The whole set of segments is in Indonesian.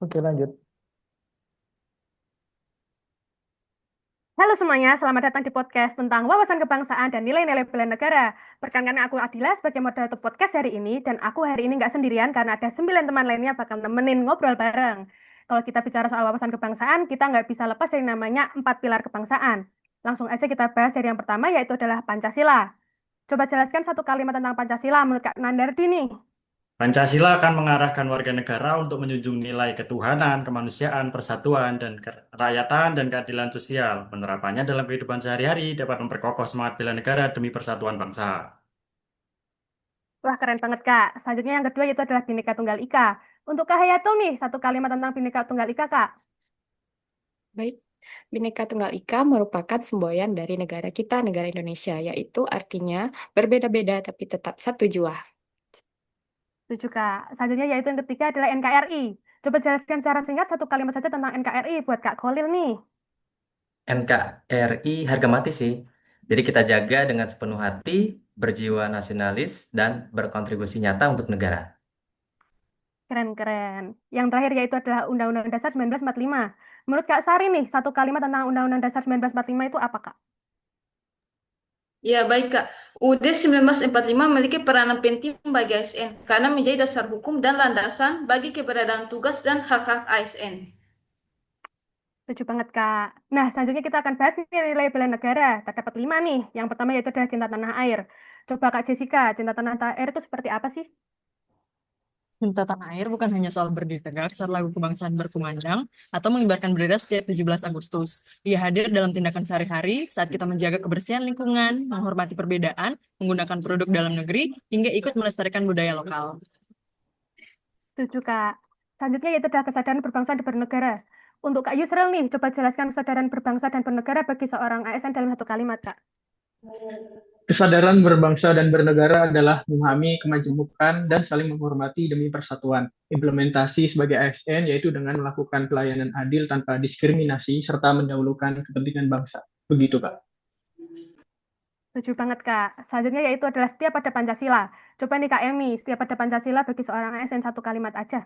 Oke, lanjut. Halo semuanya, selamat datang di podcast tentang wawasan kebangsaan dan nilai-nilai bela negara. Perkenalkan aku Adila sebagai moderator podcast hari ini, dan aku hari ini nggak sendirian karena ada 9 teman lainnya bakal nemenin ngobrol bareng. Kalau kita bicara soal wawasan kebangsaan, kita nggak bisa lepas dari namanya 4 pilar kebangsaan. Langsung aja kita bahas dari yang pertama, yaitu adalah Pancasila. Coba jelaskan satu kalimat tentang Pancasila menurut Kak Nandardi nih. Pancasila akan mengarahkan warga negara untuk menjunjung nilai ketuhanan, kemanusiaan, persatuan, dan kerakyatan dan keadilan sosial. Penerapannya dalam kehidupan sehari-hari dapat memperkokoh semangat bela negara demi persatuan bangsa. Wah, keren banget, Kak. Selanjutnya yang kedua yaitu adalah Bhinneka Tunggal Ika. Untuk Kak Hayatul nih, satu kalimat tentang Bhinneka Tunggal Ika, Kak. Baik, Bhinneka Tunggal Ika merupakan semboyan dari negara kita, negara Indonesia, yaitu artinya berbeda-beda tapi tetap satu jua. Setuju, Kak. Selanjutnya yaitu yang ketiga adalah NKRI. Coba jelaskan secara singkat satu kalimat saja tentang NKRI buat Kak Kolil nih. NKRI harga mati sih. Jadi kita jaga dengan sepenuh hati, berjiwa nasionalis, dan berkontribusi nyata untuk negara. Keren-keren. Yang terakhir yaitu adalah Undang-Undang Dasar 1945. Menurut Kak Sari nih, satu kalimat tentang Undang-Undang Dasar 1945 itu apa, Kak? Ya, baik Kak. UUD 1945 memiliki peranan penting bagi ASN karena menjadi dasar hukum dan landasan bagi keberadaan tugas dan hak-hak ASN. Setuju banget, Kak. Nah, selanjutnya kita akan bahas nih nilai bela negara. Terdapat 5 nih. Yang pertama yaitu adalah cinta tanah air. Coba Kak Jessica, cinta tanah air itu seperti apa sih? Cinta tanah air bukan hanya soal berdiri tegak saat lagu kebangsaan berkumandang atau mengibarkan bendera setiap 17 Agustus. Ia hadir dalam tindakan sehari-hari saat kita menjaga kebersihan lingkungan, menghormati perbedaan, menggunakan produk dalam negeri, hingga ikut melestarikan budaya lokal. Setuju, Kak. Selanjutnya yaitu adalah kesadaran berbangsa dan bernegara. Untuk Kak Yusril nih, coba jelaskan kesadaran berbangsa dan bernegara bagi seorang ASN dalam satu kalimat, Kak. Kesadaran berbangsa dan bernegara adalah memahami kemajemukan dan saling menghormati demi persatuan. Implementasi sebagai ASN yaitu dengan melakukan pelayanan adil tanpa diskriminasi serta mendahulukan kepentingan bangsa. Begitu, Kak. Setuju banget, Kak. Selanjutnya yaitu adalah setia pada Pancasila. Coba nih, Kak Emi, setia pada Pancasila bagi seorang ASN satu kalimat aja.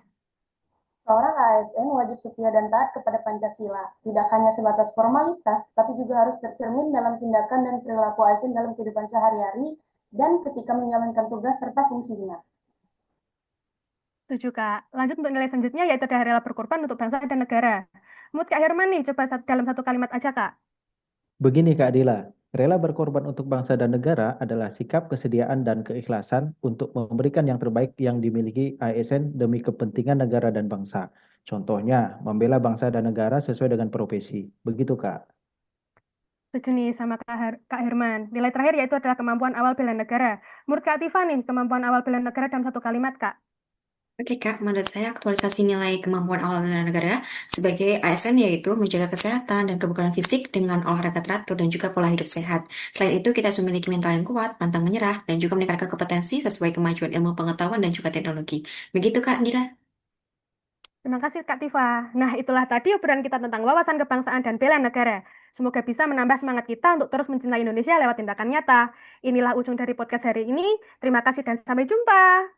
Seorang ASN wajib setia dan taat kepada Pancasila, tidak hanya sebatas formalitas, tapi juga harus tercermin dalam tindakan dan perilaku ASN dalam kehidupan sehari-hari dan ketika menjalankan tugas serta fungsinya. Setuju, Kak. Lanjut untuk nilai selanjutnya yaitu adalah rela berkorban untuk bangsa dan negara. Menurut Kak Herman nih, coba dalam satu kalimat aja, Kak. Begini Kak Dila, rela berkorban untuk bangsa dan negara adalah sikap kesediaan dan keikhlasan untuk memberikan yang terbaik yang dimiliki ASN demi kepentingan negara dan bangsa. Contohnya, membela bangsa dan negara sesuai dengan profesi. Begitu Kak. Setuju nih sama Kak Herman. Nilai terakhir yaitu adalah kemampuan awal bela negara. Menurut Kak Tifa nih, kemampuan awal bela negara dalam satu kalimat, Kak. Oke Kak, menurut saya aktualisasi nilai kemampuan awal bela negara sebagai ASN yaitu menjaga kesehatan dan kebugaran fisik dengan olahraga teratur dan juga pola hidup sehat. Selain itu, kita harus memiliki mental yang kuat, pantang menyerah, dan juga meningkatkan kompetensi sesuai kemajuan ilmu pengetahuan dan juga teknologi. Begitu Kak Dila. Terima kasih Kak Tifa. Nah, itulah tadi obrolan kita tentang wawasan kebangsaan dan bela negara. Semoga bisa menambah semangat kita untuk terus mencintai Indonesia lewat tindakan nyata. Inilah ujung dari podcast hari ini. Terima kasih dan sampai jumpa.